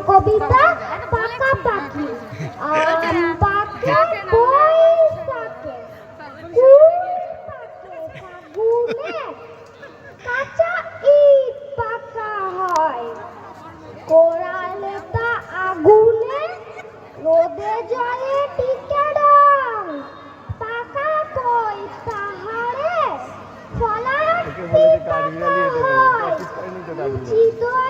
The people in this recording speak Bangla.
কবিতা পাকাপাকি আম পাকে বৈশাখে কুল পাকে ফাগুনে কাঁচা ইট পাকা হয় কোরালে তা আগুনে রোদে জলে টিকে রং পাকা কই পাহাড়ে ফলার পিতা হয় চিতই